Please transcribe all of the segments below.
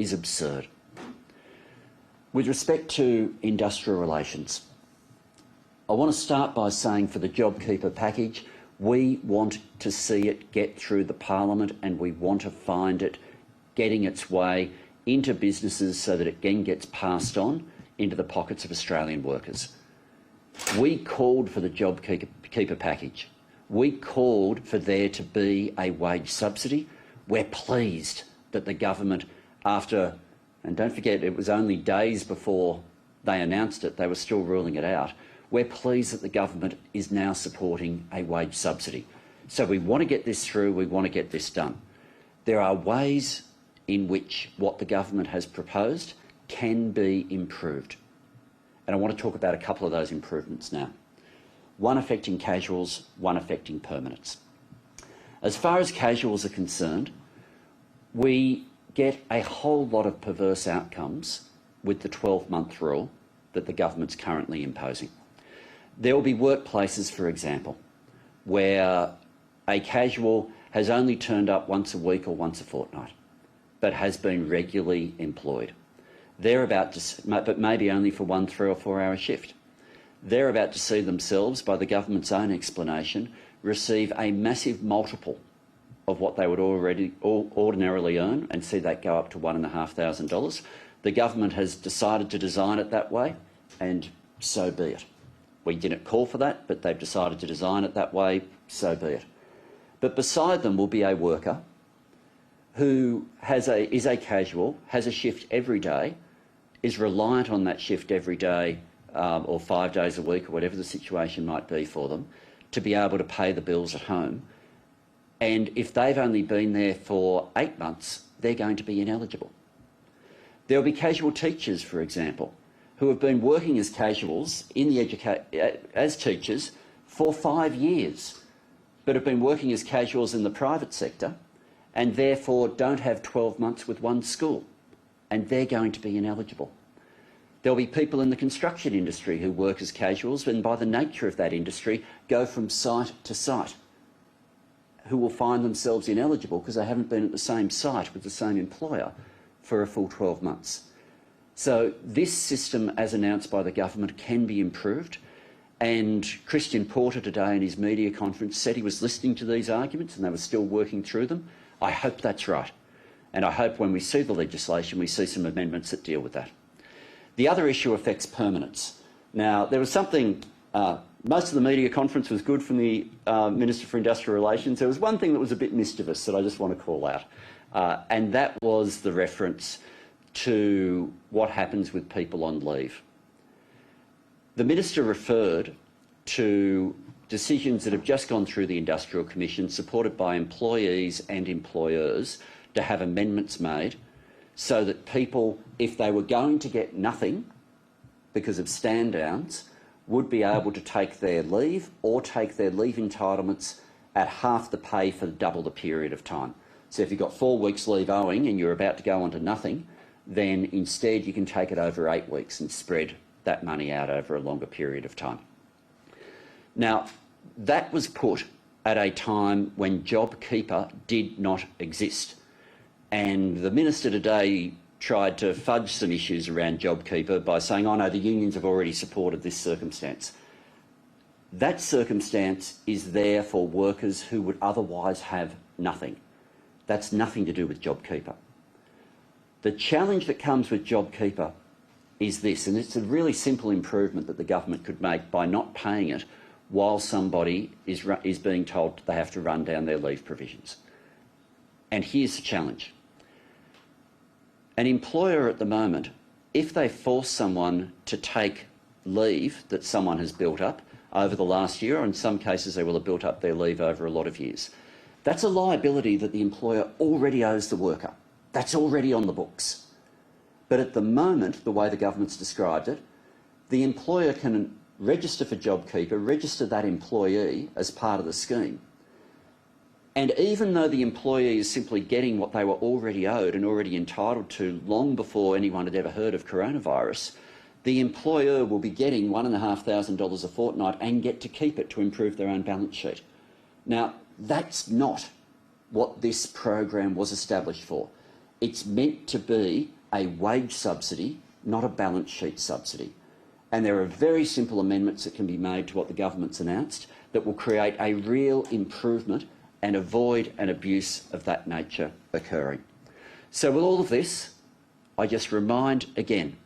is absurd. With respect to industrial relations, I want to start by saying for the JobKeeper package, we want to see it get through the Parliament and we want to find it getting its way into businesses so that it again gets passed on into the pockets of Australian workers. We called for the JobKeeper package. We called for there to be a wage subsidy. We're pleased that the government, after, and don't forget it was only days before they announced it, they were still ruling it out. We're pleased that the government is now supporting a wage subsidy. So we want to get this through, we want to get this done. There are ways in which what the government has proposed can be improved. And I want to talk about a couple of those improvements now. One affecting casuals, one affecting permanents. As far as casuals are concerned, we get a whole lot of perverse outcomes with the 12-month rule that the government's currently imposing. There will be workplaces, for example, where a casual has only turned up once a week or once a fortnight, but has been regularly employed. They're about to, but maybe only for 1 3 or 4 hour shift. They're about to see themselves, by the government's own explanation, receive a massive multiple of what they would ordinarily earn and see that go up to $1,500. The government has decided to design it that way, and so be it. We didn't call for that, but they've decided to design it that way, so be it. But beside them will be a worker who is a casual, has a shift every day, is reliant on that shift every day or 5 days a week or whatever the situation might be for them, to be able to pay the bills at home. And if they've only been there for 8 months, they're going to be ineligible. There'll be casual teachers, for example, who have been working as casuals as teachers for 5 years, but have been working as casuals in the private sector and therefore don't have 12 months with one school, and they're going to be ineligible. There'll be people in the construction industry who work as casuals and by the nature of that industry go from site to site, who will find themselves ineligible because they haven't been at the same site with the same employer for a full 12 months. So this system, as announced by the government, can be improved. And Christian Porter today in his media conference said he was listening to these arguments and they were still working through them. I hope that's right. And I hope when we see the legislation, we see some amendments that deal with that. The other issue affects permanents. Now, there was something, most of the media conference was good from the Minister for Industrial Relations. There was one thing that was a bit mischievous that I just want to call out, and that was the reference to what happens with people on leave. The Minister referred to decisions that have just gone through the Industrial Commission, supported by employees and employers, to have amendments made so that people, if they were going to get nothing because of stand-downs, would be able to take their leave or take their leave entitlements at half the pay for double the period of time. So if you've got 4 weeks leave owing and you're about to go on to nothing, then instead you can take it over 8 weeks and spread that money out over a longer period of time. Now, that was put at a time when JobKeeper did not exist. And the Minister today tried to fudge some issues around JobKeeper by saying, oh no, the unions have already supported this circumstance. That circumstance is there for workers who would otherwise have nothing. That's nothing to do with JobKeeper. The challenge that comes with JobKeeper is this, and it's a really simple improvement that the government could make by not paying it while somebody is being told they have to run down their leave provisions. And here's the challenge. An employer at the moment, if they force someone to take leave that someone has built up over the last year, or in some cases they will have built up their leave over a lot of years, that's a liability that the employer already owes the worker. That's already on the books. But at the moment, the way the government's described it, the employer can register for JobKeeper, register that employee as part of the scheme. And even though the employee is simply getting what they were already owed and already entitled to long before anyone had ever heard of coronavirus, the employer will be getting $1,500 a fortnight and get to keep it to improve their own balance sheet. Now, that's not what this program was established for. It's meant to be a wage subsidy, not a balance sheet subsidy. And there are very simple amendments that can be made to what the government's announced that will create a real improvement and avoid an abuse of that nature occurring. So with all of this, I just remind again,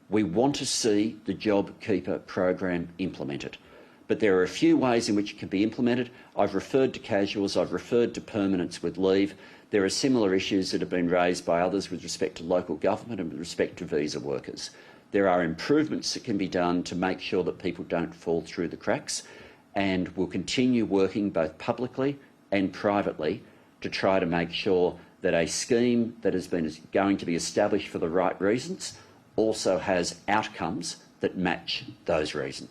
we want to see the JobKeeper program implemented. But there are a few ways in which it can be implemented. I've referred to casuals, I've referred to permanents with leave. There are similar issues that have been raised by others with respect to local government and with respect to visa workers. There are improvements that can be done to make sure that people don't fall through the cracks, and we'll continue working both publicly and privately to try to make sure that a scheme that has been going to be established for the right reasons also has outcomes that match those reasons.